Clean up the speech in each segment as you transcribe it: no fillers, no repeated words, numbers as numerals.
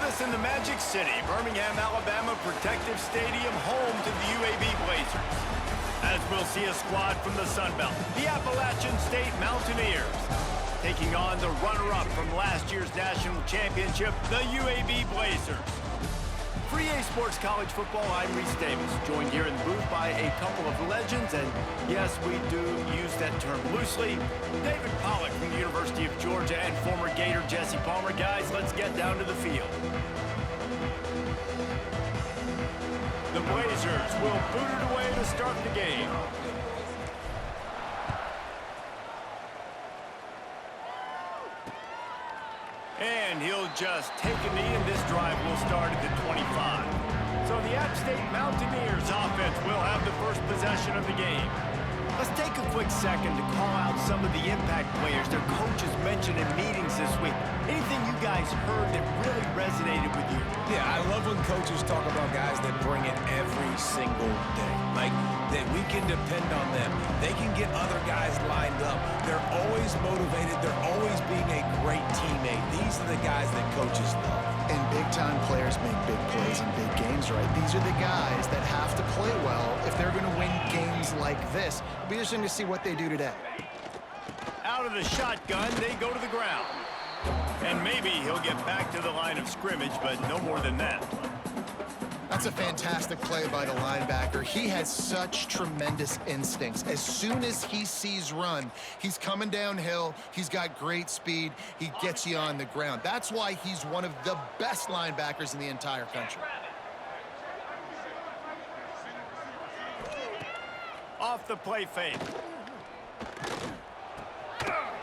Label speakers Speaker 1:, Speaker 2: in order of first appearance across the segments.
Speaker 1: us in the Magic City, Birmingham, Alabama Protective Stadium, home to the UAB Blazers. As we'll see a squad from the Sun Belt, the Appalachian State Mountaineers, taking on the runner-up from last year's national championship, the UAB Blazers. For EA Sports College Football, I'm Reese Davis, joined here in the booth by a couple of legends, and yes, we do use that term loosely. David Pollack from the University of Georgia and former Gator Jesse Palmer. Guys, let's get down to the field. The Blazers will boot it away to start the game. And he'll just take a knee, and this drive will start at the 25. So the App State Mountaineers offense will have the first possession of the game. Let's take a quick second to call out some of the impact players their coaches mentioned in meetings this week. Anything you guys heard that really resonated with you?
Speaker 2: Yeah, I love when coaches talk about guys that bring it every single day. Like, that we can depend on them. They can get other guys lined up. They're always motivated. They're always being a great teammate. These are the guys that coaches love.
Speaker 3: And big-time players make big plays in big games, right? These are the guys that have to play well if they're going to win games like this. It'll be interesting to see what they do today.
Speaker 1: Out of the shotgun, they go to the ground. And maybe he'll get back to the line of scrimmage, but no more than that.
Speaker 3: That's a fantastic play by the linebacker. He has such tremendous instincts. As soon as he sees run, he's coming downhill. He's got great speed. He gets you on the ground. That's why he's one of the best linebackers in the entire country.
Speaker 1: Off the play fake.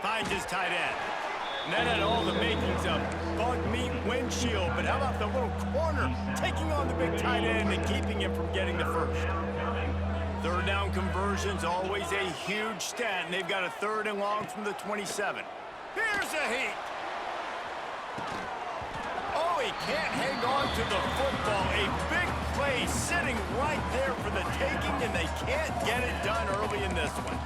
Speaker 1: Finds his tight end. And that had all the makings of bug meat windshield, but how about the little corner taking on the big tight end and keeping him from getting the first? Third down conversion's always a huge stat, and they've got a 3rd and long from the 27. Here's a heat. Oh, he can't hang on to the football. A big play sitting right there for the taking, and they can't get it done early in this one.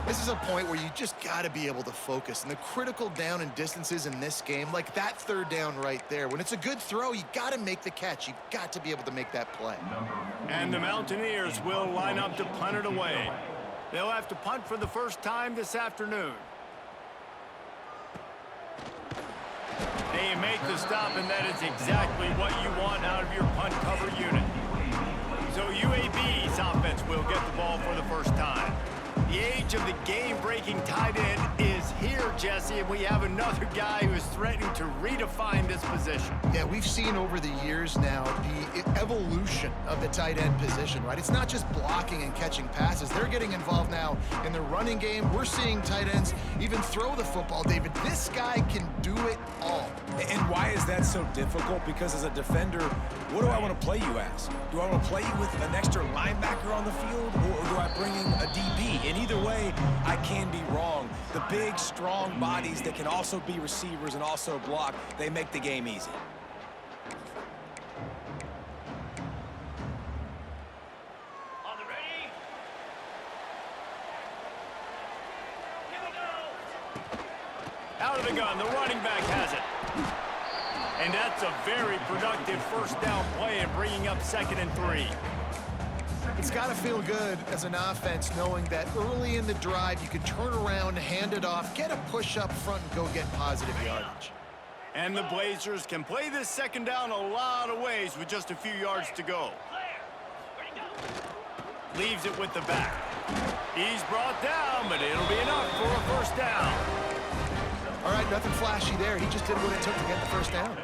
Speaker 3: This is a point where you just got to be able to focus. And the critical down and distances in this game, like that 3rd down right there, when it's a good throw, you got to make the catch. You got to be able to make that play.
Speaker 1: And the Mountaineers will line up to punt it away. They'll have to punt for the first time this afternoon. They make the stop, and that is exactly what you want out of your punt cover unit. So UAB's offense will get the ball for the first time. The age of the game-breaking tight end is here, Jesse, and we have another guy who is threatening to redefine this position.
Speaker 3: Yeah, we've seen over the years now the evolution of the tight end position, right? It's not just blocking and catching passes. They're getting involved now in the running game. We're seeing tight ends even throw the football, David. This guy can do it all.
Speaker 2: And why is that so difficult? Because as a defender, what do I want to play you as? Do I want to play you with an extra linebacker on the field, or do I bring in a DB? And either way, I can be wrong. The big, strong bodies that can also be receivers and also block, they make the game easy.
Speaker 1: On the ready? Here we go. Out of the gun, the running back has it. And that's a very productive 1st down play and bringing up 2nd and 3.
Speaker 3: It's got to feel good as an offense knowing that early in the drive you can turn around, hand it off, get a push up front, and go get positive yardage.
Speaker 1: And the Blazers can play this 2nd down a lot of ways with just a few yards to go. Leaves it with the back. He's brought down, but it'll be enough for a 1st down.
Speaker 3: All right, nothing flashy there. He just did what it took to get the 1st down.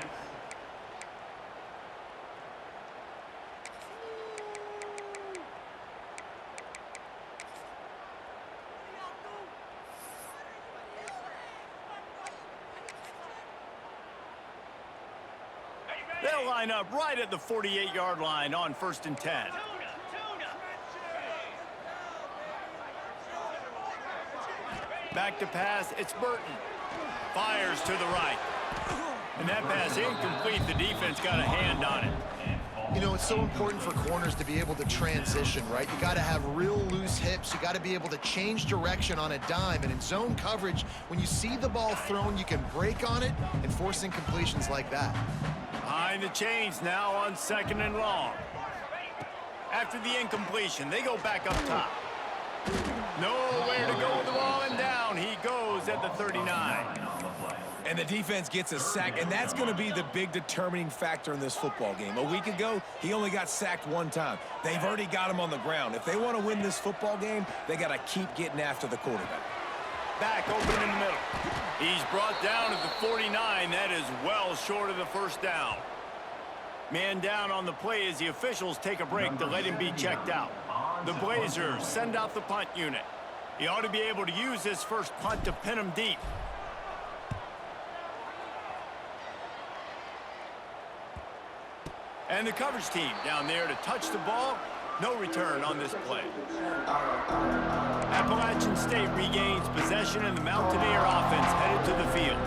Speaker 1: They'll line up right at the 48-yard line on 1st and 10. Back to pass, it's Burton. Fires to the right. And that pass incomplete. The defense got a hand on it.
Speaker 3: You know, it's so important for corners to be able to transition, right? You got to have real loose hips. You got to be able to change direction on a dime. And in zone coverage, when you see the ball thrown, you can break on it and force incompletions like that.
Speaker 1: High Behind the chains now on 2nd and long. After the incompletion, they go back up top. Nowhere to go with the ball, and down he goes at the 39.
Speaker 2: And the defense gets a sack, and that's going to be the big determining factor in this football game. A week ago, he only got sacked one time. They've already got him on the ground. If they want to win this football game, they got to keep getting after the quarterback.
Speaker 1: Back open in the middle. He's brought down at the 49. That is well short of the first down. Man down on the play as the officials take a break to let him be checked out. The Blazers send out the punt unit. He ought to be able to use this first punt to pin him deep. And the coverage team down there to touch the ball. No return on this play. Appalachian State regains possession, and the Mountaineer offense headed to the field.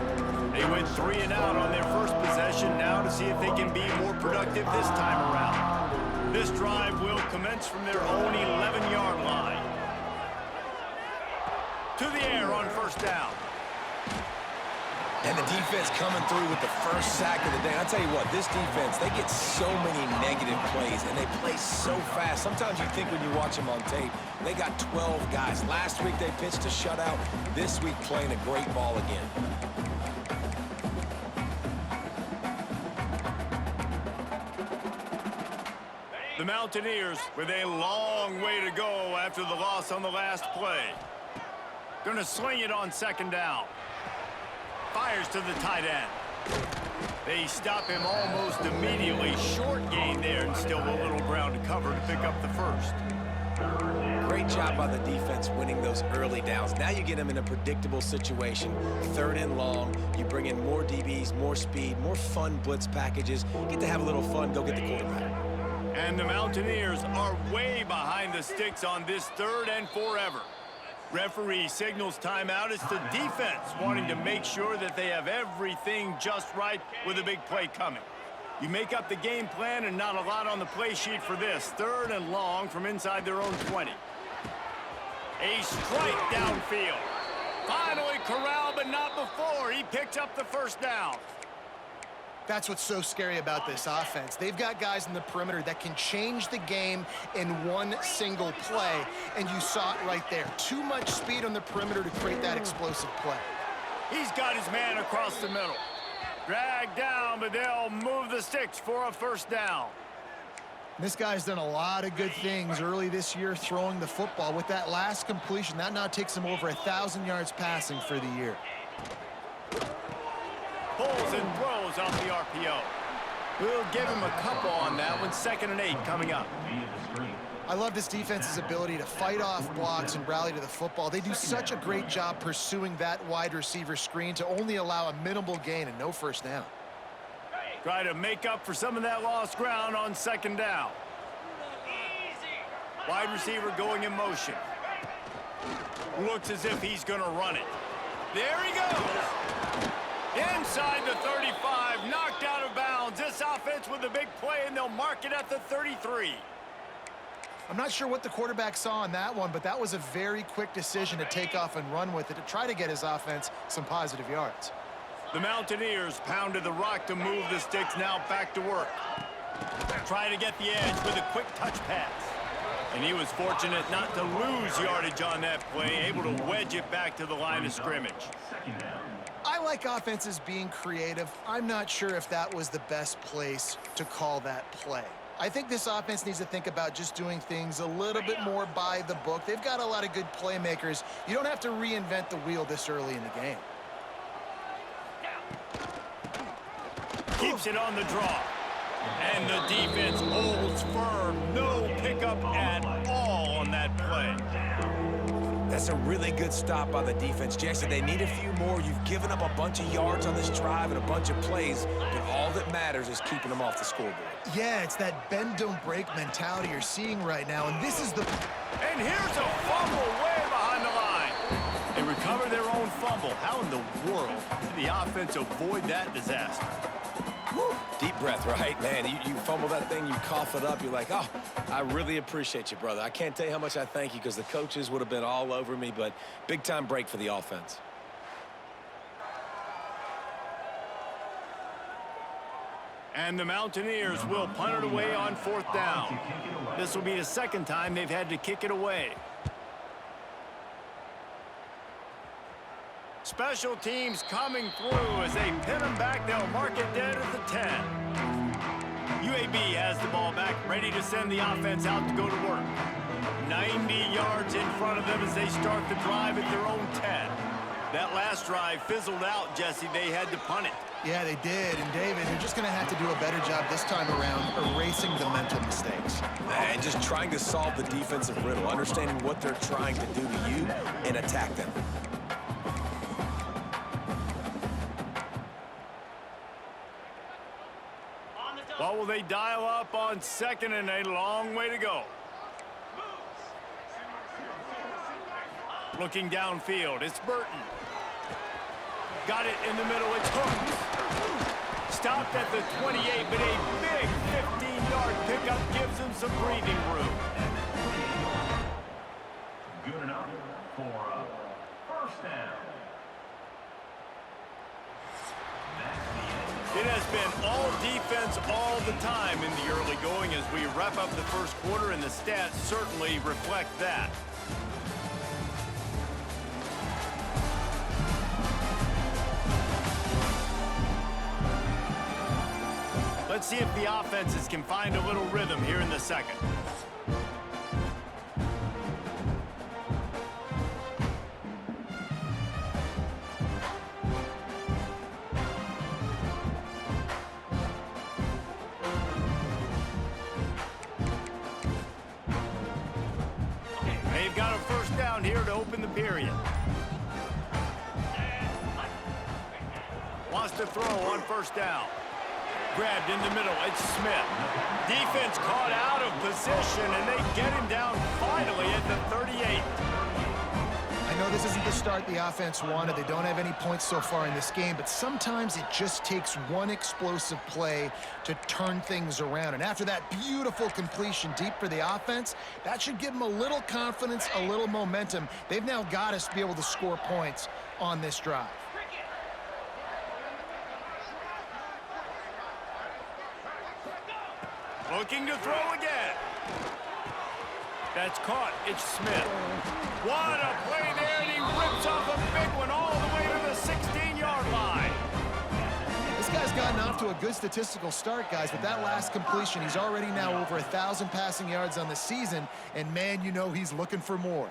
Speaker 1: They went 3 and out on their first possession, now to see if they can be more productive this time around. This drive will commence from their own 11-yard line. To the air on first down.
Speaker 2: And the defense coming through with the first sack of the day. I'll tell you what, this defense, they get so many negative plays, and they play so fast. Sometimes you think when you watch them on tape, they got 12 guys. Last week they pitched a shutout. This week playing a great ball again.
Speaker 1: The Mountaineers with a long way to go after the loss on the last play. Going to sling it on 2nd down. Fires to the tight end. They stop him almost immediately. Short gain there, and still a little ground to cover to pick up the first.
Speaker 2: Great job by the defense winning those early downs. Now you get them in a predictable situation. 3rd and long. You bring in more DBs, more speed, more fun blitz packages. Get to have a little fun. Go get the quarterback.
Speaker 1: And the Mountaineers are way behind the sticks on this 3rd and forever. Referee signals timeout. It's the defense wanting to make sure that they have everything just right with a big play coming. You make up the game plan, and not a lot on the play sheet for this. 3rd and long from inside their own 20. A strike downfield. Finally corralled, but not before. He picks up the first down.
Speaker 3: That's what's so scary about this offense. They've got guys in the perimeter that can change the game in one single play, and you saw it right there. Too much speed on the perimeter to create that explosive play.
Speaker 1: He's got his man across the middle. Dragged down, but they'll move the sticks for a first down.
Speaker 3: This guy's done a lot of good things early this year throwing the football. With that last completion, that now takes him over 1,000 yards passing for the year.
Speaker 1: Pulls and throws off the RPO. We'll give him a couple on that one. 2nd and 8 coming up.
Speaker 3: I love this defense's ability to fight off blocks and rally to the football. They do such a great job pursuing that wide receiver screen to only allow a minimal gain and no first down.
Speaker 1: Try to make up for some of that lost ground on 2nd down. Wide receiver going in motion. Looks as if he's going to run it. There he goes. Inside the 35, knocked out of bounds. This offense with a big play, and they'll mark it at the 33.
Speaker 3: I'm not sure what the quarterback saw on that one, but that was a very quick decision to take off and run with it to try to get his offense some positive yards.
Speaker 1: The Mountaineers pounded the rock to move the sticks, now back to work. Try to get the edge with a quick touch pass. And he was fortunate not to lose yardage on that play, able to wedge it back to the line of scrimmage.
Speaker 3: I like offenses being creative. I'm not sure if that was the best place to call that play. I think this offense needs to think about just doing things a little bit more by the book. They've got a lot of good playmakers. You don't have to reinvent the wheel this early in the game.
Speaker 1: Keeps it on the draw. And the defense holds firm. No pickup at all on that play.
Speaker 2: That's a really good stop by the defense, Jason. They need a few more. You've given up a bunch of yards on this drive and a bunch of plays, but all that matters is keeping them off the scoreboard.
Speaker 3: Yeah, it's that bend, don't break mentality you're seeing right now, and this is the...
Speaker 1: And here's a fumble way behind the line. They recover their own fumble. How in the world did the offense avoid that disaster?
Speaker 2: Whew. Deep breath, right? Man, you fumble that thing, you cough it up, you're like, oh, I really appreciate you, brother. I can't tell you how much I thank you because the coaches would have been all over me, but big-time break for the offense.
Speaker 1: And the Mountaineers will punt it away on 4th down. This will be the second time they've had to kick it away. Special teams coming through as they pin them back. They'll mark it dead at the 10. UAB has the ball back, ready to send the offense out to go to work. 90 yards in front of them as they start the drive at their own 10. That last drive fizzled out, Jesse. They had to punt it.
Speaker 3: Yeah, they did. And, David, they're just going to have to do a better job this time around erasing the mental mistakes.
Speaker 2: And just trying to solve the defensive riddle, understanding what they're trying to do to you and attack them.
Speaker 1: Well, will they dial up on 2nd and a long way to go? Looking downfield, it's Burton. Got it in the middle, it's Hooks. Stopped at the 28, but a big 15-yard pickup gives him some breathing room.
Speaker 4: Good enough for a first down.
Speaker 1: It has been all defense all the time in the early going as we wrap up the first quarter, and the stats certainly reflect that. Let's see if the offenses can find a little rhythm here in the second. They've got a first down here to open the period. Wants to throw on first down. Grabbed in the middle, it's Smith. Defense caught out of position, and they get him down finally at the 38.
Speaker 3: I know this isn't the start the offense wanted. They don't have any points so far in this game, but sometimes it just takes one explosive play to turn things around. And after that beautiful completion deep for the offense, that should give them a little confidence, a little momentum. They've now got us to be able to score points on this drive.
Speaker 1: Looking to throw again. That's caught. It's Smith. What a play there, and he rips off a big one all the way to the 16-yard line.
Speaker 3: This guy's gotten off to a good statistical start, guys. With that last completion, he's already now over 1,000 passing yards on the season, and, man, you know he's looking for more.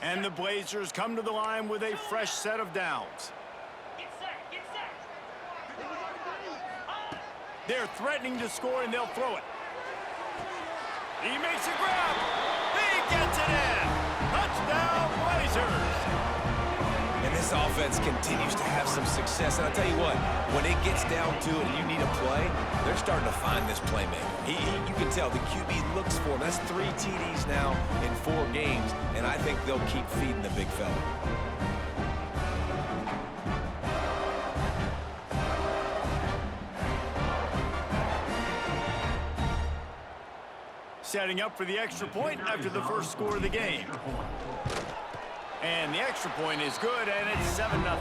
Speaker 1: And the Blazers come to the line with a fresh set of downs. They're threatening to score, and they'll throw it. He makes a grab. He gets it in. Touchdown, Blazers.
Speaker 2: And this offense continues to have some success. And I'll tell you what, when it gets down to it and you need a play, they're starting to find this playmaker. You can tell the QB looks for him. That's 3 TDs now in 4 games, and I think they'll keep feeding the big fella.
Speaker 1: Setting up for the extra point after the first score of the game. And the extra point is good, and it's 7-0.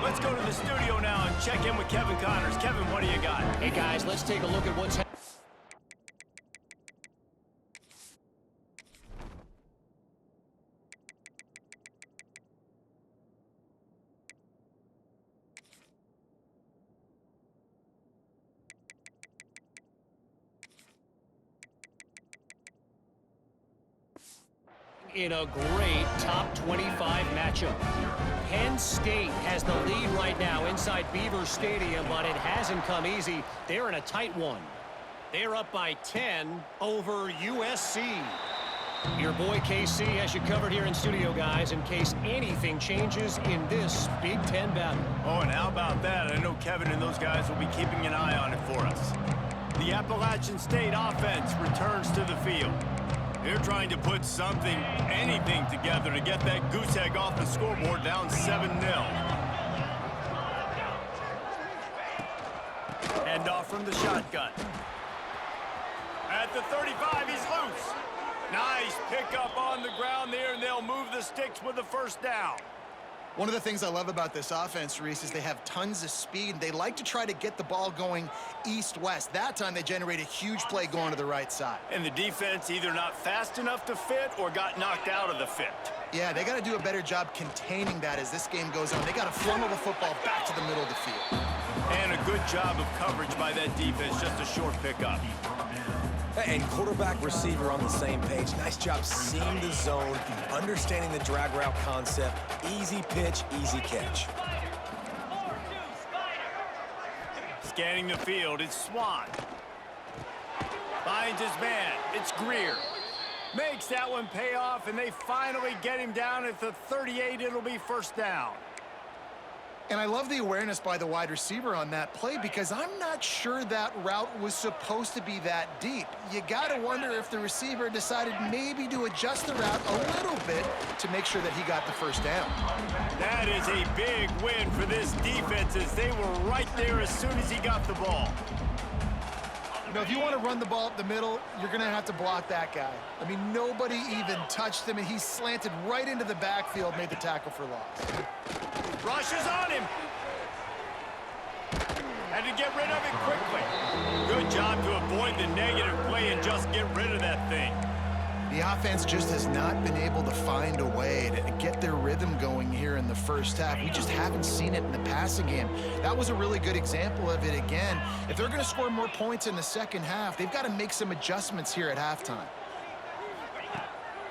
Speaker 1: Let's go to the studio now and check in with Kevin Connors. Kevin, what do you got?
Speaker 5: Hey, guys, let's take a look at what's happening. In a great top 25 matchup. Penn State has the lead right now inside Beaver Stadium, but it hasn't come easy. They're in a tight one. They're up by 10 over USC. Your boy KC has you covered here in studio, guys, in case anything changes in this Big Ten battle.
Speaker 1: Oh, and how about that? I know Kevin and those guys will be keeping an eye on it for us. The Appalachian State offense returns to the field. They're trying to put something, anything together to get that goose egg off the scoreboard down 7-0. Hand off from the shotgun. At the 35, he's loose. Nice pickup on the ground there, and they'll move the sticks with the first down.
Speaker 3: One of the things I love about this offense, Reese, is they have tons of speed. They like to try to get the ball going east-west. That time they generate a huge play going to the right side.
Speaker 1: And the defense either not fast enough to fit or got knocked out of the fit.
Speaker 3: Yeah, they got to do a better job containing that as this game goes on. They got to funnel the football back to the middle of the field.
Speaker 1: And a good job of coverage by that defense, just a short pickup.
Speaker 2: And quarterback, receiver on the same page. Nice job seeing the zone, understanding the drag route concept. Easy pitch, easy catch.
Speaker 1: Scanning the field, it's Swan. Finds his man, it's Greer. Makes that one pay off, and they finally get him down at the 38. It'll be first down.
Speaker 3: And I love the awareness by the wide receiver on that play because I'm not sure that route was supposed to be that deep. You got to wonder if the receiver decided maybe to adjust the route a little bit to make sure that he got the first down.
Speaker 1: That is a big win for this defense as they were right there as soon as he got the ball.
Speaker 3: You know, if you want to run the ball up the middle, you're going to have to block that guy. I mean, nobody even touched him, and he slanted right into the backfield, made the tackle for loss.
Speaker 1: Rushes on him. Had to get rid of it quickly. Good job to avoid the negative play and just get rid of that thing.
Speaker 3: The offense just has not been able to find a way to get their rhythm going here in the first half. We just haven't seen it in the passing game. That was a really good example of it again. If they're going to score more points in the second half, they've got to make some adjustments here at halftime.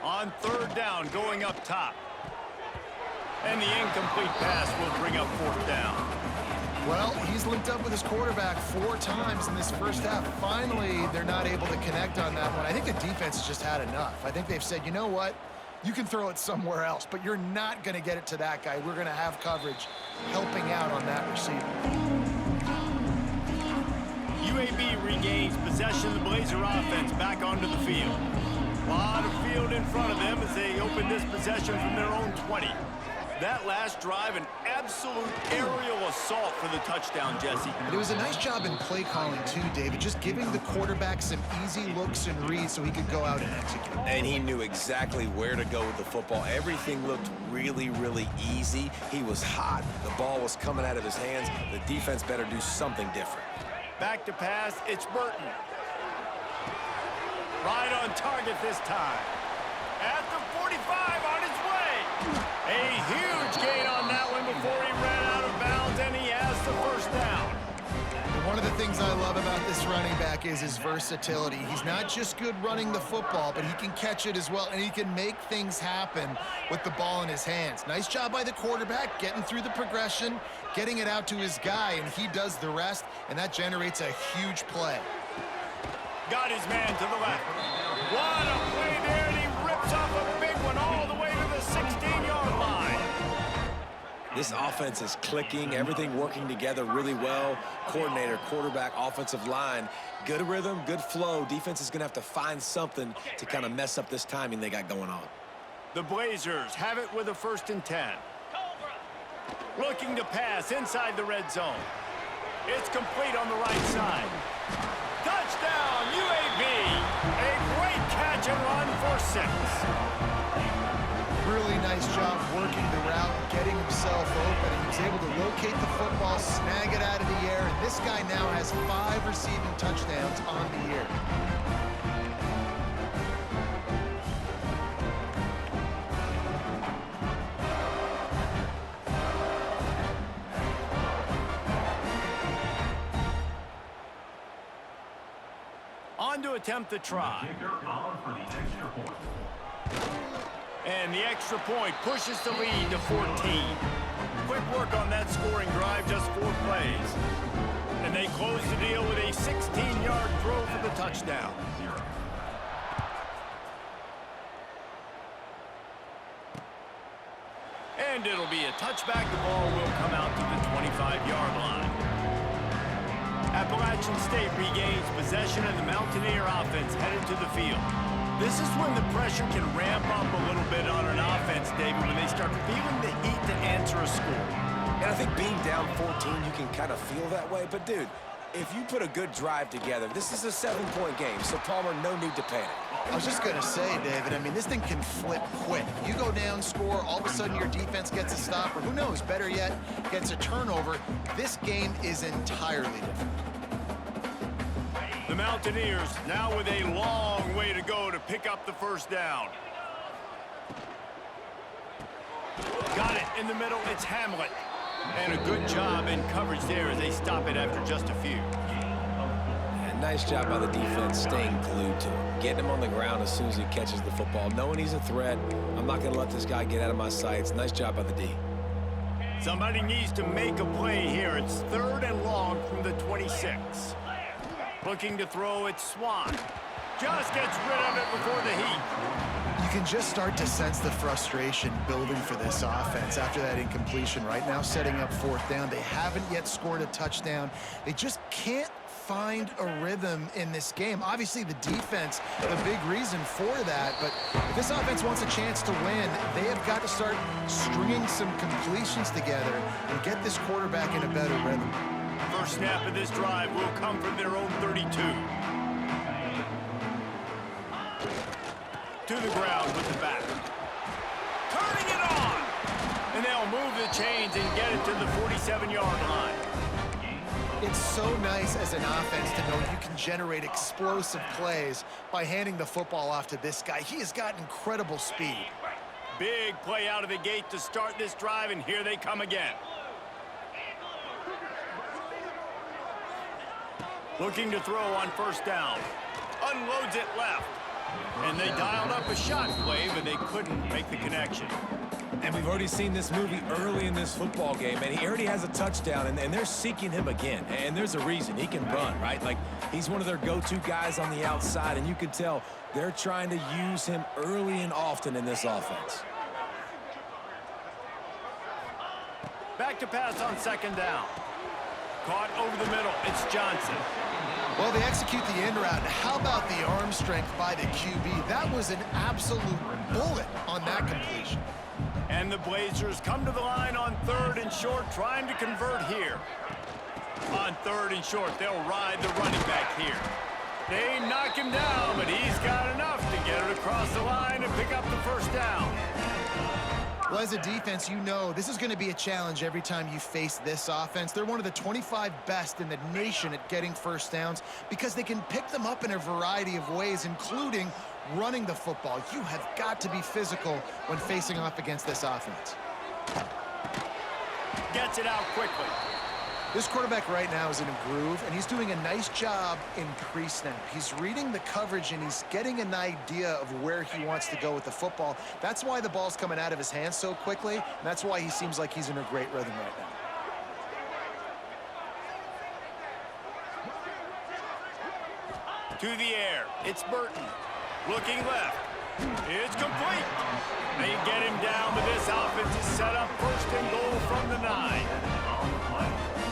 Speaker 1: On third down, going up top. And the incomplete pass will bring up fourth down.
Speaker 3: Well, he's linked up with his quarterback 4 times in this first half. Finally, they're not able to connect on that one. I think the defense has just had enough. I think they've said, you know what? You can throw it somewhere else, but you're not going to get it to that guy. We're going to have coverage helping out on that receiver.
Speaker 1: UAB regains possession of the Blazer offense back onto the field. A lot of field in front of them as they open this possession from their own 20. That last drive, an absolute aerial assault for the touchdown, Jesse.
Speaker 3: And it was a nice job in play calling too, David, just giving the quarterback some easy looks and reads so he could go out and execute.
Speaker 2: And he knew exactly where to go with the football. Everything looked really, really easy. He was hot. The ball was coming out of his hands. The defense better do something different.
Speaker 1: Back to pass, it's Burton. Right on target this time. At the 45, on his way. A huge gain on that one before he ran out of bounds, and he has the first down.
Speaker 3: And one of the things I love about this running back is his versatility. He's not just good running the football, but he can catch it as well, and he can make things happen with the ball in his hands. Nice job by the quarterback, getting through the progression, getting it out to his guy, and he does the rest, and that generates a huge play.
Speaker 1: Got his man to the left. What a play there, and he rips off a big one all the way to the 16-yard line.
Speaker 2: This offense is clicking, everything working together really well. Coordinator, quarterback, offensive line, good rhythm, good flow. Defense is going to have to find something to kind of mess up this timing they got going on.
Speaker 1: The Blazers have it with a 1st and 10. Looking to pass inside the red zone. It's complete on the right side. Touchdown, UAB. A great catch and run for 6.
Speaker 3: Really nice job working the route, getting himself open, and he was able to locate the football, snag it out of the air, and this guy now has 5 receiving touchdowns on the year.
Speaker 1: On to attempt the try. And the extra point pushes the lead to 14. Quick work on that scoring drive, just 4 plays. And they close the deal with a 16-yard throw for the touchdown. And it'll be a touchback. The ball will come out to the 25-yard line. Appalachian State regains possession of the Mountaineer offense headed to the field. This is when the pressure can ramp up a little bit on an offense, David, when they start feeling the heat to answer a score.
Speaker 2: And I think being down 14, you can kind of feel that way. But, dude, If you put a good drive together, this is a 7-point game, so Palmer, no need to panic.
Speaker 3: I was just going to say, David, I mean, this thing can flip quick. You go down, score, all of a sudden your defense gets a stop, or who knows, better yet, gets a turnover. This game is entirely different.
Speaker 1: The Mountaineers now with a long way to go to pick up the first down. Got it in the middle, it's Hamlet. And a good job in coverage there as they stop it after just a few.
Speaker 2: And nice job by the defense staying glued to him. Getting him on the ground as soon as he catches the football. Knowing he's a threat, I'm not going to let this guy get out of my sights. Nice job by the D.
Speaker 1: Somebody needs to make a play here. It's 3rd and long from the 26. Looking to throw, it's Swan. Just gets rid of it before the heat.
Speaker 3: You can just start to sense the frustration building for this offense after that incompletion. Right now, setting up 4th down. They haven't yet scored a touchdown. They just can't find a rhythm in this game. Obviously, the defense, the big reason for that. But if this offense wants a chance to win, they have got to start stringing some completions together and get this quarterback in a better rhythm.
Speaker 1: First snap of this drive will come from their own 32. To the ground with the back. Turning it on! And they'll move the chains and get it to the 47-yard line.
Speaker 3: It's so nice as an offense to know you can generate explosive plays by handing the football off to this guy. He has got incredible speed.
Speaker 1: Big play out of the gate to start this drive, and here they come again. Looking to throw on first down. Unloads it left. And they dialed up a shot play, but they couldn't make the connection.
Speaker 2: And we've already seen this movie early in this football game, and he already has a touchdown, and they're seeking him again. And there's a reason. He can run, right? Like, he's one of their go-to guys on the outside, and you can tell they're trying to use him early and often in this offense.
Speaker 1: Back to pass on 2nd down. Caught over the middle. It's Johnson.
Speaker 3: Well, they execute the end route. How about the arm strength by the QB? That was an absolute bullet on that completion.
Speaker 1: And the Blazers come to the line on 3rd and short, trying to convert here. On 3rd and short, they'll ride the running back here. They knock him down, but he's got enough to get it across the line and pick up the first down.
Speaker 3: Well, as a defense, you know this is going to be a challenge every time you face this offense. They're one of the 25 best in the nation at getting first downs because they can pick them up in a variety of ways, including running the football. You have got to be physical when facing off against this offense.
Speaker 1: Gets it out quickly.
Speaker 3: This quarterback right now is in a groove, and he's doing a nice job in pre-snap. He's reading the coverage, and he's getting an idea of where he wants to go with the football. That's why the ball's coming out of his hands so quickly, and that's why he seems like he's in a great rhythm right now.
Speaker 1: To the air, it's Burton. Looking left. It's complete. They get him down, but this offense is set up 1st and goal from the 9.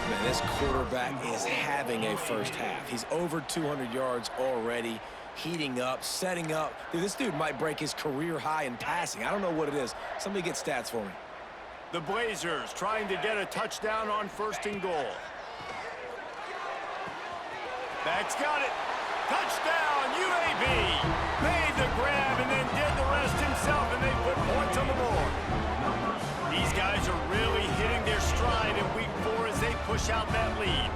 Speaker 2: Man, this quarterback is having a first half. He's over 200 yards already, heating up, setting up. Dude, this dude might break his career high in passing. I don't know what it is. Somebody get stats for me.
Speaker 1: The Blazers trying to get a touchdown on 1st and goal. Back's got it. Touchdown, UAB. Made the grab and then did the rest himself, and they put points on the board. These guys are really hitting their stride in week 4 as they push out that lead.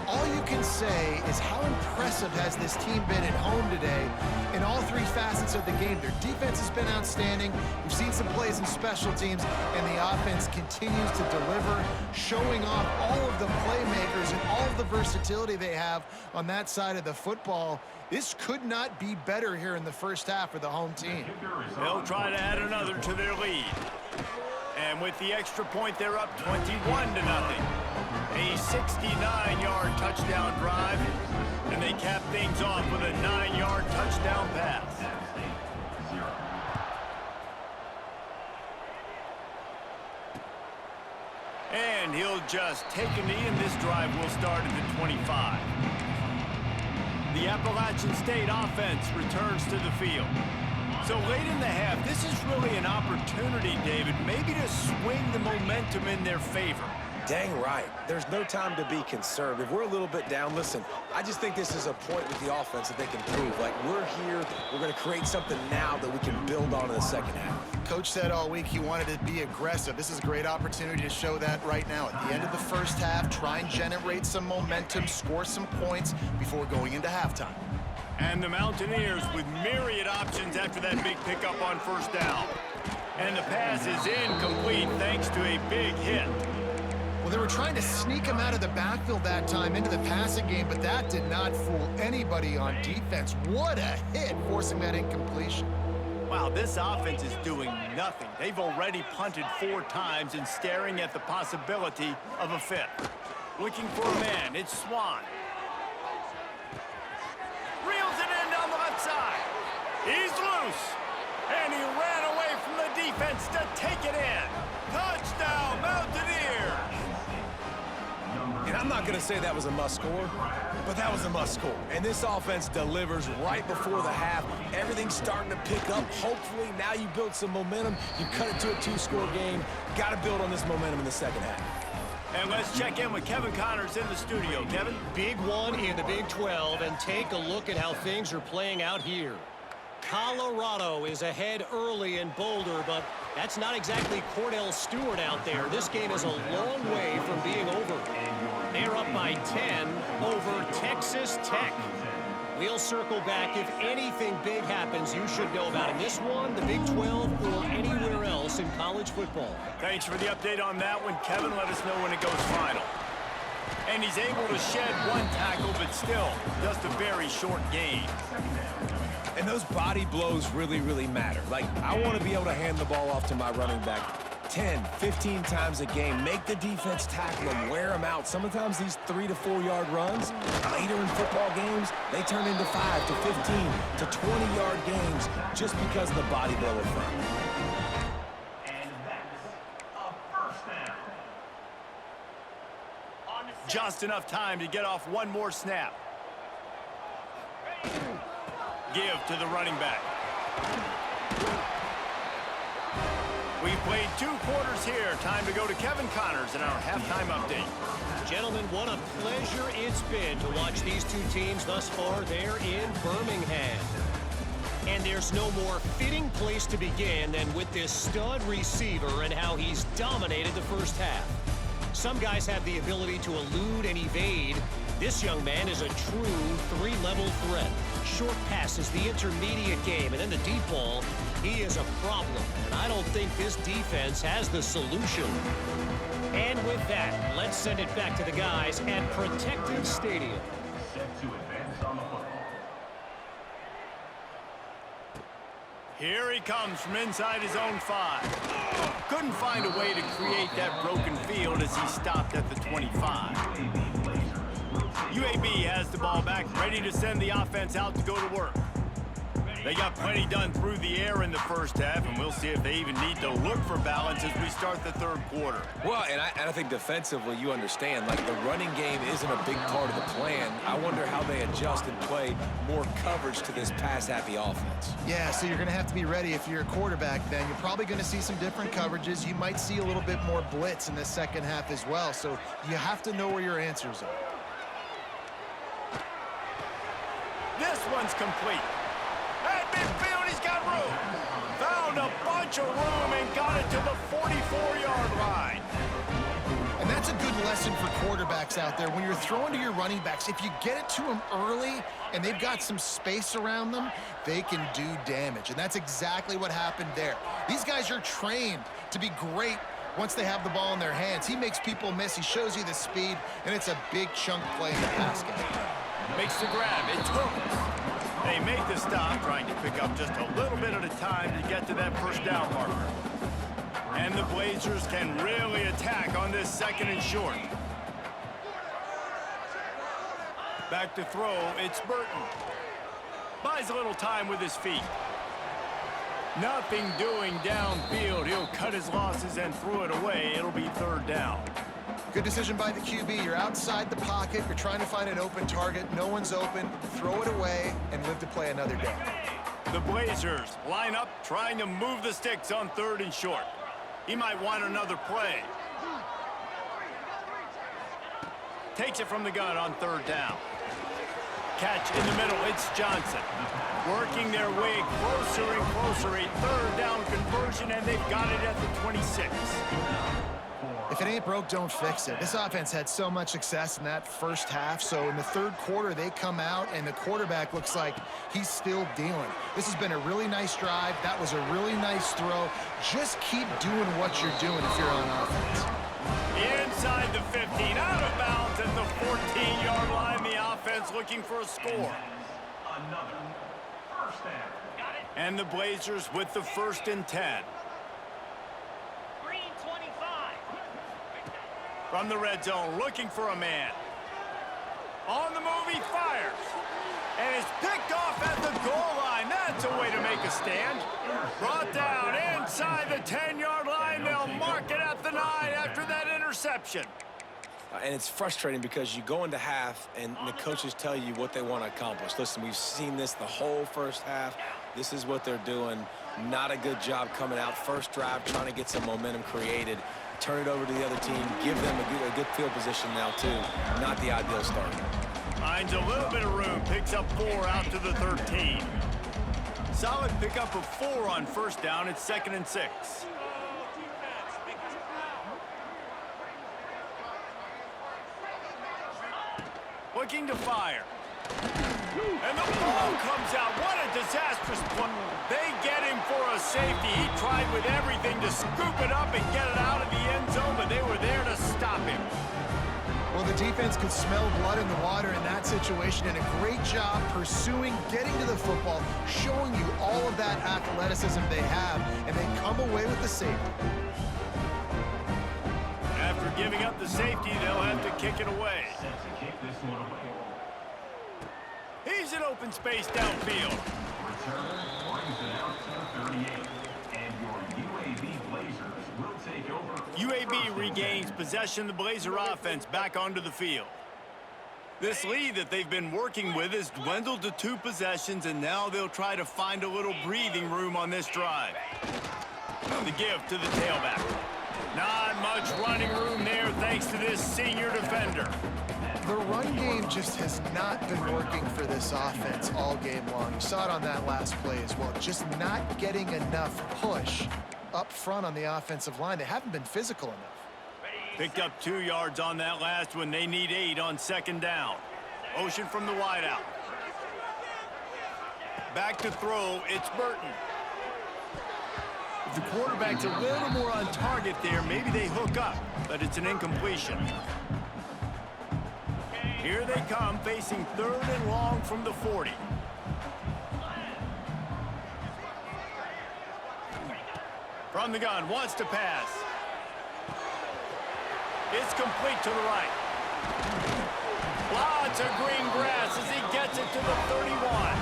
Speaker 3: All you can say is how impressive has this team been at home today in all 3 facets of the game. Their defense has been outstanding. We've seen some plays in special teams, and the offense continues to deliver, showing off all of the playmakers and all of the versatility they have on that side of the football. This could not be better here in the first half for the home team.
Speaker 1: They'll try to add another to their lead. And with the extra point, they're up 21-0. A 69-yard touchdown drive, and they cap things off with a 9-yard touchdown pass. And he'll just take a knee, and this drive will start at the 25. The Appalachian State offense returns to the field. So late in the half, this is really an opportunity, David, maybe to swing the momentum in their favor.
Speaker 2: Dang right. There's no time to be concerned. If we're a little bit down, listen, I just think this is a point with the offense that they can prove. Like, we're here, we're going to create something now that we can build on in the second half.
Speaker 3: Coach said all week he wanted to be aggressive. This is a great opportunity to show that right now. At the end of the first half, try and generate some momentum, score some points before going into halftime.
Speaker 1: And the Mountaineers with myriad options after that big pickup on first down. And the pass is incomplete thanks to a big hit.
Speaker 3: Well, they were trying to sneak him out of the backfield that time into the passing game, but that did not fool anybody on defense. What a hit, forcing that incompletion.
Speaker 1: Wow, this offense is doing nothing. They've already punted 4 times and staring at the possibility of a 5th. Looking for a man, it's Swan. Reels it in down the left side. He's loose. And he ran away from the defense to take it in. Touchdown, Mountaineers.
Speaker 2: And I'm not going to say that was a must score, but that was a must score. And this offense delivers right before the half. Everything's starting to pick up. Hopefully, now you build some momentum. You cut it to a 2-score game. Got to build on this momentum in the second half.
Speaker 1: And let's check in with Kevin Connors in the studio. Kevin?
Speaker 5: Big one in the Big 12, and take a look at how things are playing out here. Colorado is ahead early in Boulder, but that's not exactly Cordell Stewart out there. This game is a long way from being over. They're up by 10 over Texas Tech. We'll circle back if anything big happens you should know about in this one, the Big 12, or anywhere else in college football.
Speaker 1: Thanks for the update on that one, Kevin. Let us know when it goes final. And he's able to shed 1 tackle, but still just a very short gain.
Speaker 2: And those body blows really, really matter. Like, I want to be able to hand the ball off to my running back 10, 15 times a game. Make the defense tackle them, wear them out. Sometimes these 3 to 4 yard runs, later in football games, they turn into 5 to 15 to 20 yard games just because of the body blow in front.
Speaker 4: And that's a first down.
Speaker 1: Just enough time to get off 1 more snap. Give to the running back. We've played 2 quarters here. Time to go to Kevin Connors in our halftime update.
Speaker 5: Gentlemen, what a pleasure it's been to watch these 2 teams thus far there in Birmingham. And there's no more fitting place to begin than with this stud receiver and how he's dominated the first half. Some guys have the ability to elude and evade. This young man is a true 3-level threat. Short passes, the intermediate game, and then the deep ball, he is a problem. And I don't think this defense has the solution. And with that, let's send it back to the guys at Protective Stadium.
Speaker 4: Set to advance on the football.
Speaker 1: Here he comes from inside his own 5. Couldn't find a way to create that broken field as he stopped at the 25. UAB has the ball back, ready to send the offense out to go to work. They got plenty done through the air in the first half, and we'll see if they even need to look for balance as we start the 3rd quarter.
Speaker 2: Well, and I think defensively, you understand, like, the running game isn't a big part of the plan. I wonder how they adjust and play more coverage to this pass-happy offense.
Speaker 3: Yeah, so you're going to have to be ready if you're a quarterback then. You're probably going to see some different coverages. You might see a little bit more blitz in the second half as well, so you have to know where your answers are.
Speaker 1: This one's complete. At midfield, he's got room. Found a bunch of room and got it to the 44-yard line.
Speaker 3: And that's a good lesson for quarterbacks out there. When you're throwing to your running backs, if you get it to them early and they've got some space around them, they can do damage. And that's exactly what happened there. These guys are trained to be great once they have the ball in their hands. He makes people miss. He shows you the speed, and it's a big chunk play in the pass game.
Speaker 1: Makes the grab. It's hooked. They make the stop, trying to pick up just a little bit at a time to get to that first down marker. And the Blazers can really attack on this 2nd and short. Back to throw, it's Burton. Buys a little time with his feet. Nothing doing downfield. He'll cut his losses and throw it away. It'll be 3rd down.
Speaker 3: Good decision by the QB. You're outside the pocket. You're trying to find an open target. No one's open. Throw it away and live to play another day.
Speaker 1: The Blazers line up, trying to move the sticks on 3rd and short. He might want another play. Takes it from the gun on 3rd down. Catch in the middle, it's Johnson. Working their way closer and closer. A 3rd down conversion, and they've got it at the 26.
Speaker 3: If it ain't broke, don't fix it. This offense had so much success in that first half, so in the 3rd quarter, they come out, and the quarterback looks like he's still dealing. This has been a really nice drive. That was a really nice throw. Just keep doing what you're doing if you're on offense.
Speaker 1: Inside the 15, out of bounds at the 14-yard line. The offense looking for a score.
Speaker 4: Another first down.
Speaker 1: And the Blazers with the 1st and 10.
Speaker 5: Green 25.
Speaker 1: From the red zone, looking for a man. On the move, he fires. And it's picked off at the goal line. That's a way to make a stand. Brought down inside the 10-yard line. They'll mark it at the 9 after that interception.
Speaker 2: And it's frustrating because you go into half and the coaches tell you what they want to accomplish. Listen, we've seen this the whole first half. This is what they're doing. Not a good job coming out. First drive, trying to get some momentum created. Turn it over to the other team. Give them a good field position now, too. Not the ideal start.
Speaker 1: Finds a little bit of room. Picks up 4 out to the 13. Solid pickup of 4 on 1st down. It's 2nd and 6. Looking to fire. And the ball comes out. What a disastrous play. They get him for a safety. He tried with everything to scoop it up and get it out of the end zone, but they were there to stop him.
Speaker 3: Well, the defense could smell blood in the water in that situation, and a great job pursuing, getting to the football, showing you all of that athleticism they have, and they come away with the safety.
Speaker 1: After giving up the safety, they'll have to kick it away.
Speaker 4: Set to kick this one away.
Speaker 1: He's in open space downfield.
Speaker 4: Return brings it out to the 38. And your UAB Blazers will take over.
Speaker 1: UAB regains possession of the Blazer offense back onto the field. This lead that they've been working with has dwindled to 2 possessions, and now they'll try to find a little breathing room on this drive. The give to the tailback. Not much running room there thanks to this senior defender.
Speaker 3: The run game just has not been working for this offense all game long. You saw it on that last play as well. Just not getting enough push up front on the offensive line. They haven't been physical enough.
Speaker 1: Picked up 2 yards on that last one. They need 8 on 2nd down. Motion from the wideout. Back to throw, it's Burton. If the quarterback's a little more on target there, maybe they hook up, but it's an incompletion. Here they come, facing 3rd and long from the 40. From the gun, wants to pass. It's complete to the right. Lots of green grass as he gets it to the 31.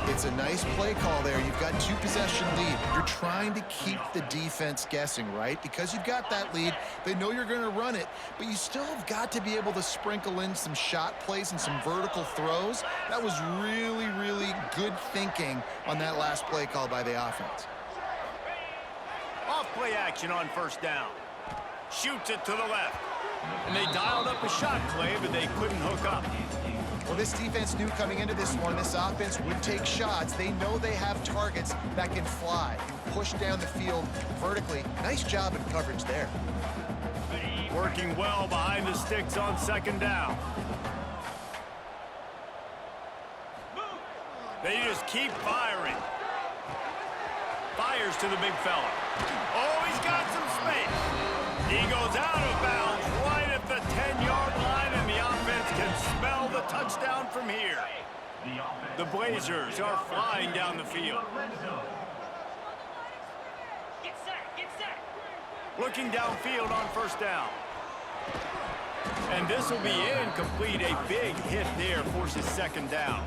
Speaker 3: It's a nice play call there. You've got 2-possession lead. You're trying to keep the defense guessing, right? Because you've got that lead, they know you're going to run it, but you still have got to be able to sprinkle in some shot plays and some vertical throws. That was really, really good thinking on that last play call by the offense.
Speaker 1: Off play action on 1st down. Shoots it to the left. And they dialed up a shot play, but they couldn't hook up.
Speaker 3: Well, this defense knew coming into this one, this offense would take shots. They know they have targets that can fly, can push down the field vertically. Nice job in coverage there.
Speaker 1: Working well behind the sticks on 2nd down. They just keep firing. Fires to the big fella. Oh, he's got some space. He goes out of bounds right at the 10-yard line, and the offense can smell the touchdown from here. The Blazers are flying down the field.
Speaker 5: Get set.
Speaker 1: Looking downfield on 1st down. And this will be incomplete. A big hit there forces 2nd down.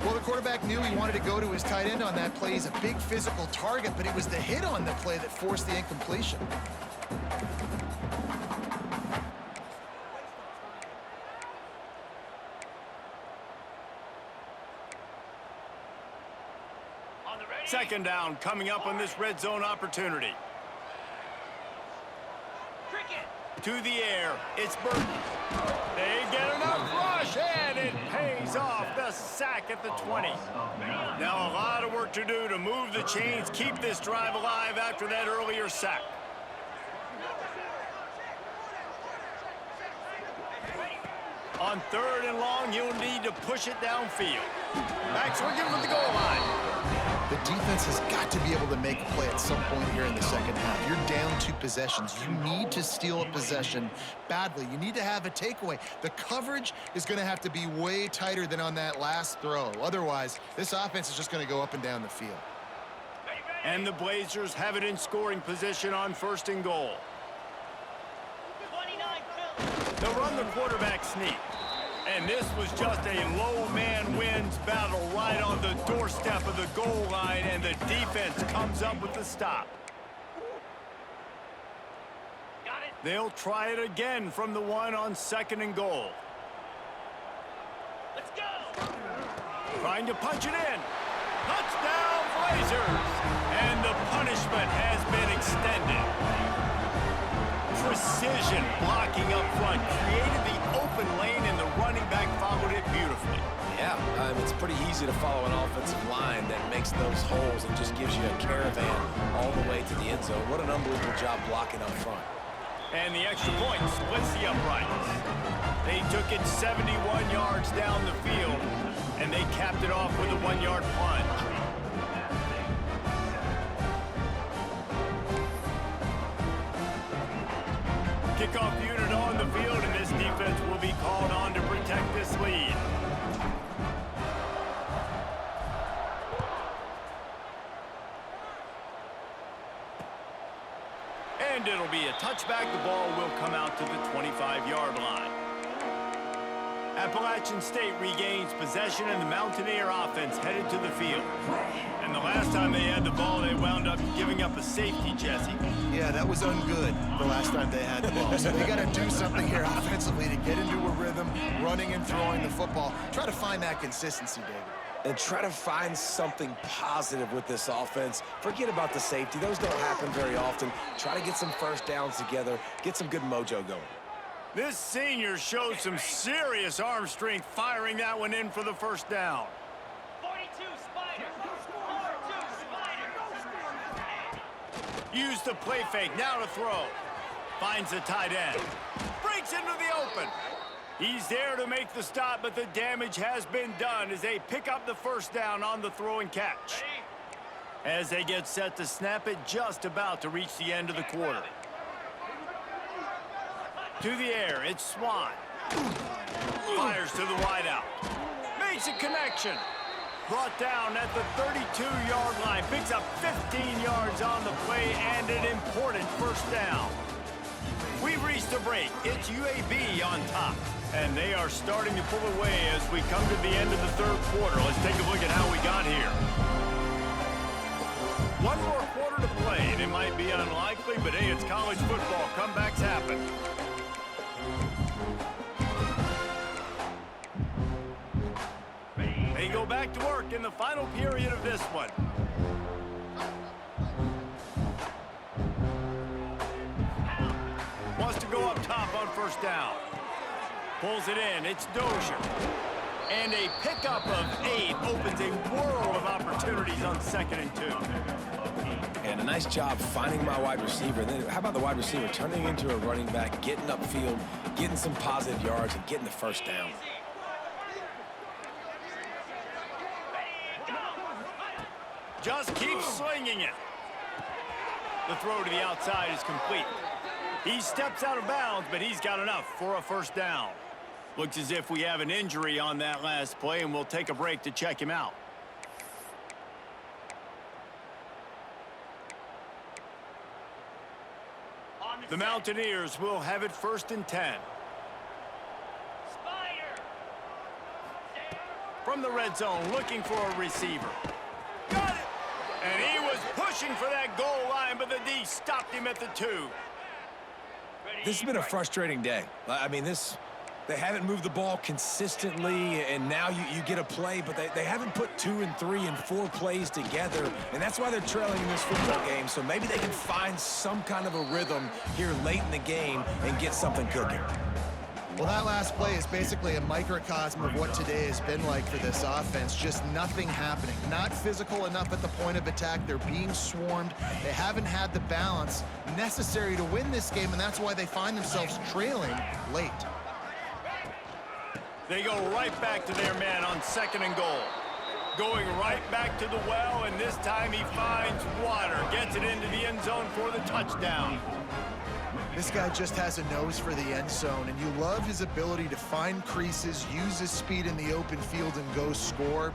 Speaker 3: Well, the quarterback knew he wanted to go to his tight end on that play. He's a big physical target, but it was the hit on the play that forced the incompletion.
Speaker 1: Second down coming up on this red zone opportunity. To the air, it's Burton. They get enough rush, and it pays off. The sack at the 20. Now a lot of work to do to move the chains, keep this drive alive after that earlier sack. On 3rd and long, you'll need to push it downfield. Back swinging from the goal line.
Speaker 3: The defense has got to be able to make a play at some point here in the second half. You're down 2 possessions. You need to steal a possession badly. You need to have a takeaway. The coverage is going to have to be way tighter than on that last throw. Otherwise, this offense is just going to go up and down the field.
Speaker 1: And the Blazers have it in scoring position on 1st and goal. They'll run the quarterback sneak. And this was just a low man wins battle right on the doorstep of the goal line, and the defense comes up with the stop. They'll try it again from the 1 on 2nd and goal. Let's go! Trying to punch it in. Touchdown, Blazers! And the punishment has been extended. Precision blocking up front created the open lane, and the running back followed it beautifully.
Speaker 2: Yeah, it's pretty easy to follow an offensive line that makes those holes and just gives you a caravan all the way to the end zone. What an unbelievable job blocking up front.
Speaker 1: And the extra point splits the uprights. They took it 71 yards down the field, and they capped it off with a 1-yard plunge. Kickoff unit on the field, and this defense will be called on to protect this lead. And it'll be a touchback. The ball will come out to the 25-yard line. Appalachian State regains possession, and the Mountaineer offense headed to the field. And the last time they had the ball, they wound up giving up a safety, Jesse.
Speaker 3: Yeah, that was ungood the last time they had the ball. So they got to do something here offensively to get into a rhythm, running and throwing the football. Try to find that consistency, David.
Speaker 2: And try to find something positive with this offense. Forget about the safety. Those don't happen very often. Try to get some first downs together, get some good mojo going.
Speaker 1: This senior showed some serious arm strength, firing that one in for the first down.
Speaker 6: 42 Spider. 42 Spider.
Speaker 1: Use the play fake, now to throw. Finds the tight end. Breaks into the open. He's there to make the stop, but the damage has been done as they pick up the first down on the throw and catch. As they get set to snap it, just about to reach the end of the quarter. To the air, it's Swan. Fires to the wideout. Makes a connection. Brought down at the 32-yard line. Picks up 15 yards on the play and an important first down. We've reached the break. It's UAB on top. And they are starting to pull away as we come to the end of the 3rd quarter. Let's take a look at how we got here. 1 more quarter to play, and it might be unlikely, but hey, it's college football. Comebacks happen. They go back to work in the final period of this one. Wants to go up top on first down. Pulls it in. It's Dozier. And a pickup of 8 opens a world of opportunities on 2nd and 2.
Speaker 2: And a nice job finding my wide receiver. And then how about the wide receiver turning into a running back, getting upfield, getting some positive yards, and getting the first down.
Speaker 1: Just keep slinging it. The throw to the outside is complete. He steps out of bounds, but he's got enough for a first down. Looks as if we have an injury on that last play, and we'll take a break to check him out. The Mountaineers will have it 1st and 10. From the red zone, looking for a receiver. Got it! And he was pushing for that goal line, but the D stopped him at the 2.
Speaker 2: This has been a frustrating day. I mean, they haven't moved the ball consistently, and now you get a play, but they haven't put 2 and 3 and 4 plays together, and that's why they're trailing in this football game. So maybe they can find some kind of a rhythm here late in the game and get something cooking.
Speaker 3: Well, that last play is basically a microcosm of what today has been like for this offense. Just nothing happening. Not physical enough at the point of attack. They're being swarmed. They haven't had the balance necessary to win this game, and that's why they find themselves trailing late.
Speaker 1: They go right back to their man on 2nd and goal. Going right back to the well, and this time he finds water. Gets it into the end zone for the touchdown.
Speaker 3: This guy just has a nose for the end zone, and you love his ability to find creases, use his speed in the open field, and go score.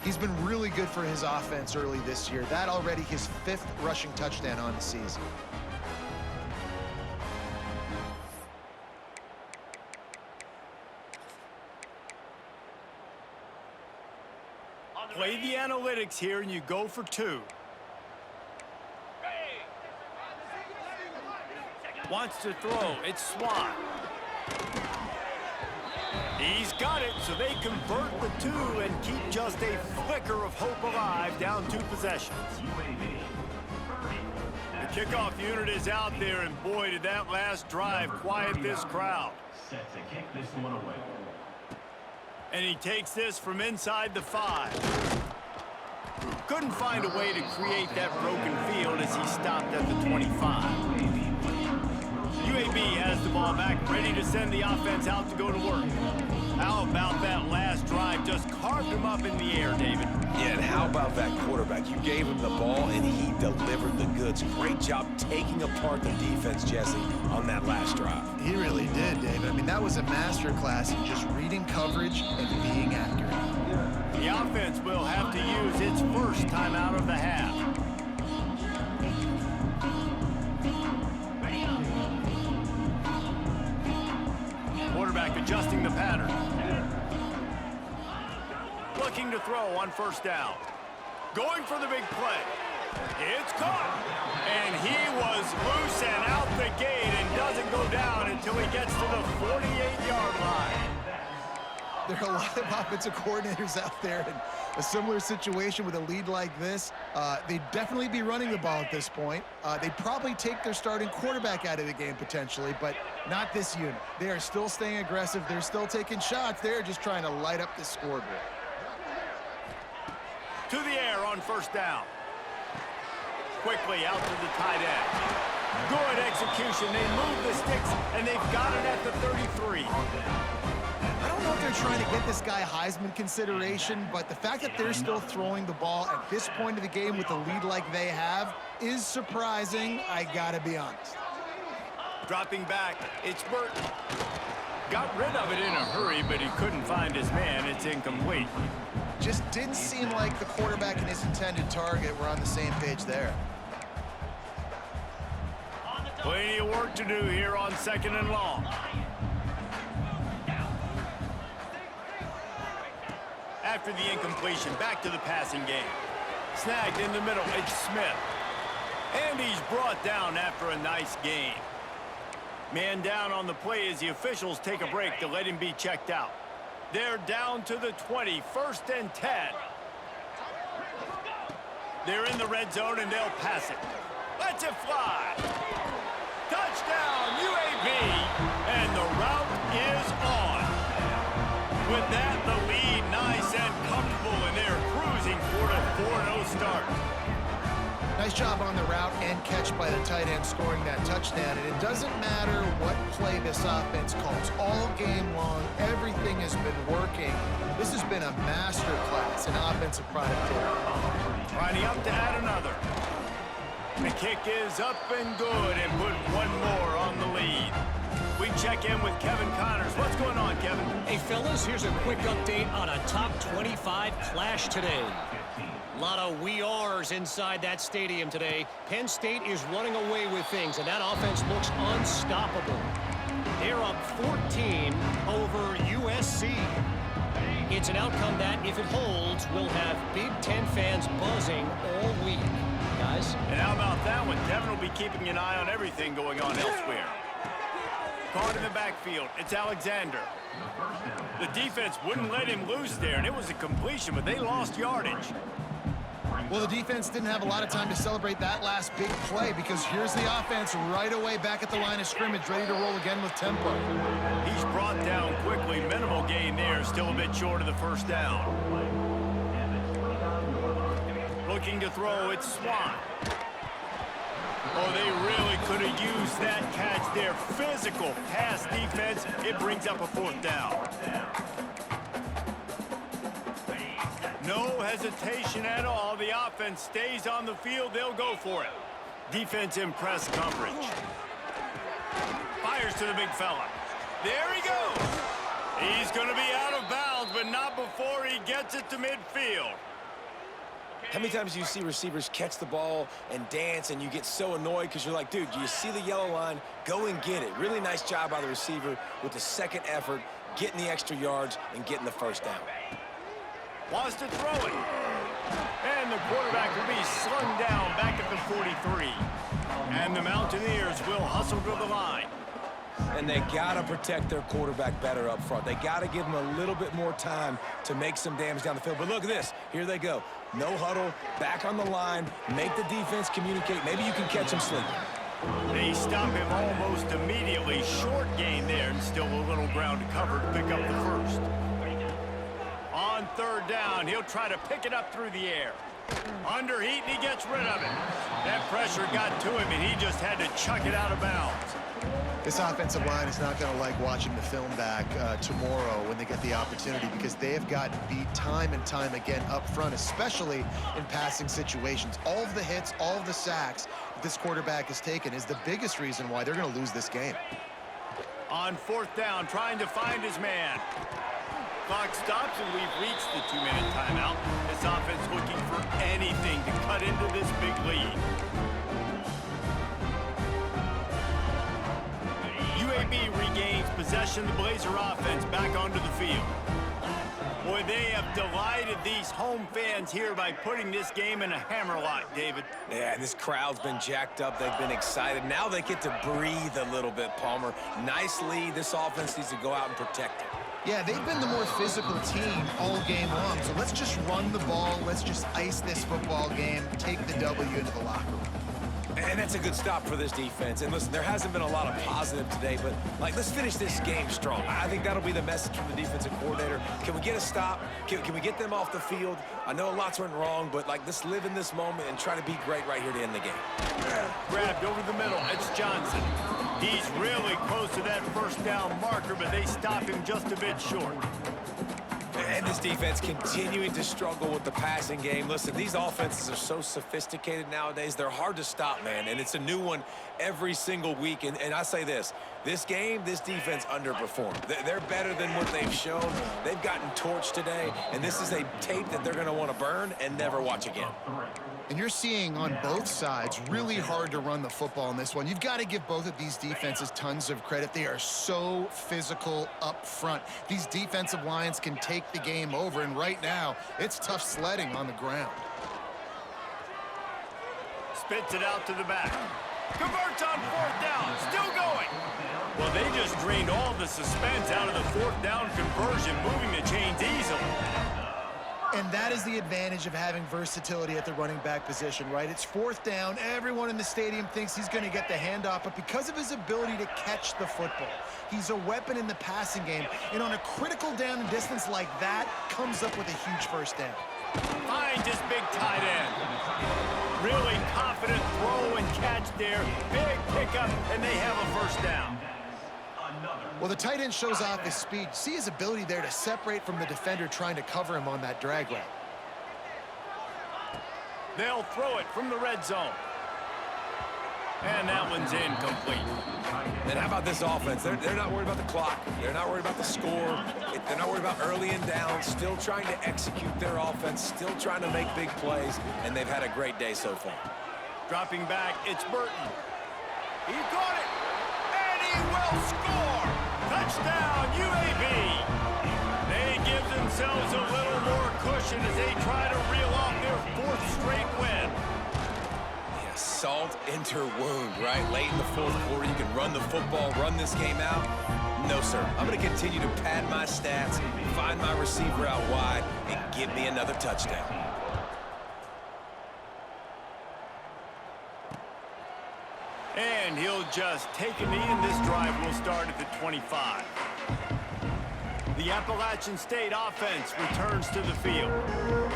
Speaker 3: He's been really good for his offense early this year. That already his 5th rushing touchdown on the season.
Speaker 1: Play the analytics here, and you go for 2. Wants to throw. It's Swan. He's got it, so they convert the 2 and keep just a flicker of hope alive, down 2 possessions. The kickoff unit is out there, and boy, did that last drive quiet this crowd.
Speaker 4: Set to kick this one away.
Speaker 1: And he takes this from inside the 5. Couldn't find a way to create that broken field as he stopped at the 25. UAB has the ball back, ready to send the offense out to go to work. How about that last drive? Just carved him up in the air, David.
Speaker 2: Yeah, and how about that quarterback? You gave him the ball, and he delivered the goods. Great job taking apart the defense, Jesse, on that last drive.
Speaker 3: He really did, David. I mean, that was a masterclass in just reading coverage and being accurate.
Speaker 1: The offense will have to use its first timeout of the half. Quarterback adjusting the pattern. Looking to throw on 1st down. Going for the big play. It's caught. And he was loose and out the gate and doesn't go down until he gets to the 48-yard line.
Speaker 3: There are a lot of offensive coordinators out there in a similar situation with a lead like this. They'd definitely be running the ball at this point. They'd probably take their starting quarterback out of the game potentially, but not this unit. They are still staying aggressive. They're still taking shots. They're just trying to light up the scoreboard.
Speaker 1: To the air on 1st down. Quickly out to the tight end. Good execution. They move the sticks, and they've got it at the 33.
Speaker 3: I don't know if they're trying to get this guy Heisman consideration, but the fact that they're still throwing the ball at this point of the game with a lead like they have is surprising, I gotta be honest.
Speaker 1: Dropping back, it's Burton. Got rid of it in a hurry, but he couldn't find his man. It's incomplete.
Speaker 3: Just didn't seem like the quarterback and his intended target were on the same page there.
Speaker 1: Plenty of work to do here on 2nd and long. After the incompletion, back to the passing game. Snagged in the middle, it's Smith. And he's brought down after a nice gain. Man down on the play as the officials take a break to let him be checked out. They're down to the 20, 1st and 10. They're in the red zone and they'll pass it. Let's it fly. Touchdown, UAB, and the route is on. With that, the lead nice and comfortable, and they're cruising toward a 4-0 start.
Speaker 3: Nice job on the route and catch by the tight end scoring that touchdown. And it doesn't matter what play this offense calls. All game long, everything has been working. This has been a master class in offensive productivity.
Speaker 1: Riding up to add another. The kick is up and good and put one more on the lead. We check in with Kevin Connors. What's going on, Kevin?
Speaker 5: Hey, fellas, here's a quick update on a top 25 clash today. A lot of we ares inside that stadium today. Penn State is running away with things, and that offense looks unstoppable. They're up 14 over USC. It's an outcome that, if it holds, will have Big Ten fans buzzing all week. Guys?
Speaker 1: And how about that one? Kevin will be keeping an eye on everything going on elsewhere. Caught in the backfield. It's Alexander. The defense wouldn't let him loose there, and it was a completion, but they lost yardage.
Speaker 3: Well, the defense didn't have a lot of time to celebrate that last big play because here's the offense right away back at the line of scrimmage, ready to roll again with tempo.
Speaker 1: He's brought down quickly. Minimal gain there, still a bit short of the first down. Looking to throw, it's Swan. Oh, they really could have used that catch there. Physical pass defense. It brings up a fourth down. No hesitation at all. The offense stays on the field. They'll go for it. Defense in press coverage. Fires to the big fella. There he goes. He's going to be out of bounds, but not before he gets it to midfield.
Speaker 2: How many times do you see receivers catch the ball and dance and you get so annoyed because you're like, dude, do you see the yellow line? Go and get it. Really nice job by the receiver with the second effort, getting the extra yards and getting the first down.
Speaker 1: Wants to throw it. And the quarterback will be slung down back at the 43. And the Mountaineers will hustle to the line.
Speaker 2: And they got to protect their quarterback better up front. They got to give him a little bit more time to make some damage down the field. But look at this. Here they go. No huddle, back on the line, make the defense communicate. Maybe you can catch him sleeping.
Speaker 1: They stop him almost immediately. Short gain there and still a little ground to cover to pick up the first. On third down, he'll try to pick it up through the air. Under heat, and he gets rid of it. That pressure got to him, and he just had to chuck it out of bounds.
Speaker 3: This offensive line is not going to like watching the film back tomorrow when they get the opportunity because they have gotten beat time and time again up front, especially in passing situations. All of the hits, all of the sacks that this quarterback has taken is the biggest reason why they're going to lose this game.
Speaker 1: On fourth down, trying to find his man. Clock stops, and we've reached the 2-minute timeout. This offense looking for anything to cut into this big lead. UAB regains possession of the Blazer offense back onto the field. Boy, they have delighted these home fans here by putting this game in a hammerlock, David.
Speaker 2: Yeah, this crowd's been jacked up. They've been excited. Now they get to breathe a little bit, Palmer. Nice lead. This offense needs to go out and protect it.
Speaker 3: Yeah, they've been the more physical team all game long, so let's just run the ball. Let's just ice this football game, take the W into the locker room.
Speaker 2: And that's a good stop for this defense. And listen, there hasn't been a lot of positive today, but let's finish this game strong. I think that'll be the message from the defensive coordinator. Can we get a stop? Can we get them off the field? I know lots went wrong, but let's live in this moment and try to be great right here to end the game.
Speaker 1: Grabbed over the middle. It's Johnson. He's really close to that first down marker, but they stop him just a bit short.
Speaker 2: And this defense continuing to struggle with the passing game. Listen, these offenses are so sophisticated nowadays. They're hard to stop, man. And it's a new one every single week. And I say this game, this defense underperformed. They're better than what they've shown. They've gotten torched today. And this is a tape that they're going to want to burn and never watch again.
Speaker 3: And you're seeing on both sides really hard to run the football in this one. You've got to give both of these defenses tons of credit. They are so physical up front. These defensive lines can take the game over, and right now, it's tough sledding on the ground.
Speaker 1: Spits it out to the back. Converts on fourth down. Still going. Well, they just drained all the suspense out of the fourth down conversion, moving the chains easily.
Speaker 3: And that is the advantage of having versatility at the running back position, right? It's fourth down. Everyone in the stadium thinks he's going to get the handoff, but because of his ability to catch the football, he's a weapon in the passing game. And on a critical down and distance like that, comes up with a huge first down.
Speaker 1: Finds his big tight end. Really confident throw and catch there. Big pickup, and they have a first down.
Speaker 3: Well, the tight end shows off his speed. See his ability there to separate from the defender trying to cover him on that drag route.
Speaker 1: They'll throw it from the red zone. And that one's incomplete.
Speaker 2: And how about this offense? They're not worried about the clock. They're not worried about the score. They're not worried about early and down. Still trying to execute their offense. Still trying to make big plays. And they've had a great day so far.
Speaker 1: Dropping back, it's Burton. He caught it. And he will score. Touchdown, UAB. They give themselves a little more cushion as they try to reel off their fourth straight win.
Speaker 2: Yeah, salt into wound, right? Late in the fourth quarter, you can run the football, run this game out. No, sir. I'm going to continue to pad my stats, find my receiver out wide, and give me another touchdown.
Speaker 1: And he'll just take a knee, and this drive will start at the 25. The Appalachian State offense returns to the field.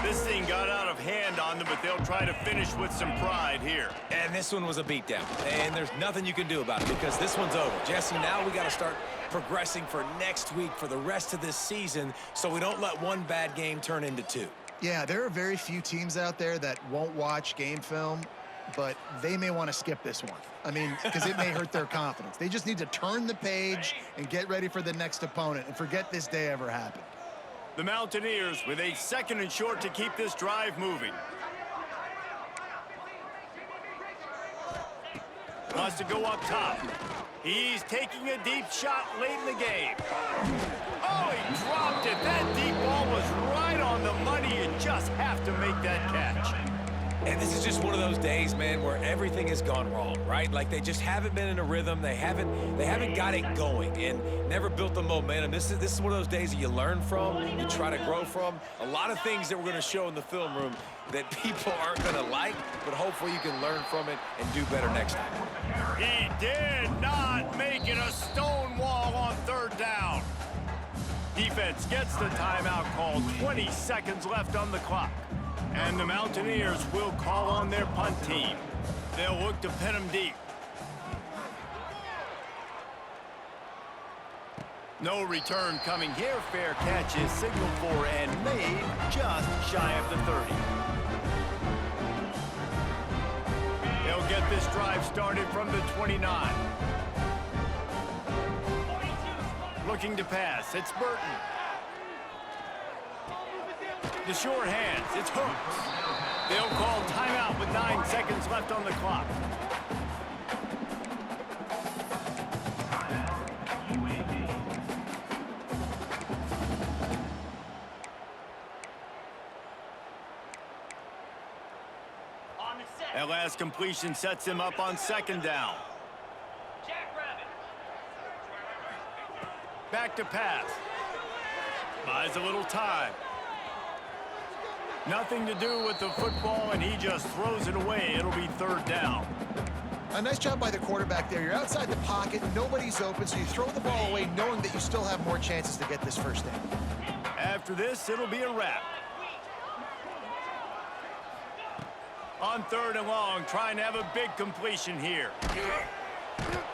Speaker 1: This thing got out of hand on them, but they'll try to finish with some pride here.
Speaker 2: And this one was a beatdown. And there's nothing you can do about it because this one's over. Jesse, now we got to start progressing for next week for the rest of this season so we don't let one bad game turn into two.
Speaker 3: Yeah, there are very few teams out there that won't watch game film, but they may want to skip this one. I mean, because it may hurt their confidence. They just need to turn the page and get ready for the next opponent and forget this day ever happened.
Speaker 1: The Mountaineers with a 2nd and short to keep this drive moving. Wants to go up top. He's taking a deep shot late in the game. Oh, he dropped it. That deep ball was right on the money. You just have to make that catch.
Speaker 2: And this is just one of those days, man, where everything has gone wrong, right? Like they just haven't been in a rhythm. They haven't got it going and never built the momentum. This is one of those days that you learn from, you try to grow from. A lot of things that we're going to show in the film room that people aren't going to like, but hopefully you can learn from it and do better next time.
Speaker 1: He did not make it a stone wall on 3rd down. Defense gets the timeout called. 20 seconds left on the clock. And the Mountaineers will call on their punt team. They'll look to pin them deep. No return coming here. Fair catch is signaled for and made just shy of the 30. They'll get this drive started from the 29. Looking to pass. It's Burton. The short hands, it's Hooks. They'll call timeout with 9 seconds left on the clock.
Speaker 4: UAB.
Speaker 6: On the set.
Speaker 1: That last completion sets him up on 2nd down.
Speaker 6: Jackrabbit.
Speaker 1: Back to pass. Buys a little time. Nothing to do with the football, and he just throws it away. It'll be 3rd down.
Speaker 3: A nice job by the quarterback there. You're outside the pocket, nobody's open, so you throw the ball away knowing that you still have more chances to get this 1st down.
Speaker 1: After this, it'll be a wrap. On 3rd and long, trying to have a big completion here.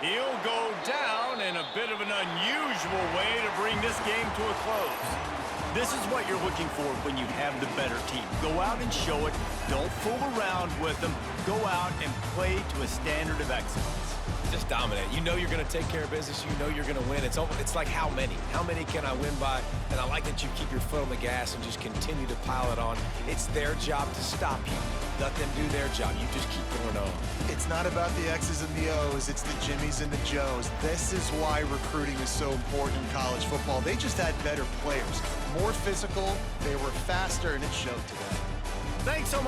Speaker 1: He'll go down in a bit of an unusual way to bring this game to a close. This is what you're looking for when you have the better team. Go out and show it. Don't fool around with them. Go out and play to a standard of excellence.
Speaker 2: Just dominate. You know you're going to take care of business. You know you're going to win. It's like how many? How many can I win by? And I like that you keep your foot on the gas and just continue to pile it on. It's their job to stop you. Let them do their job. You just keep going on.
Speaker 3: It's not about the X's and the O's. It's the Jimmies and the Joes. This is why recruiting is so important in college football. They just had better players. More physical, they were faster, and it showed today.
Speaker 1: Thanks so much.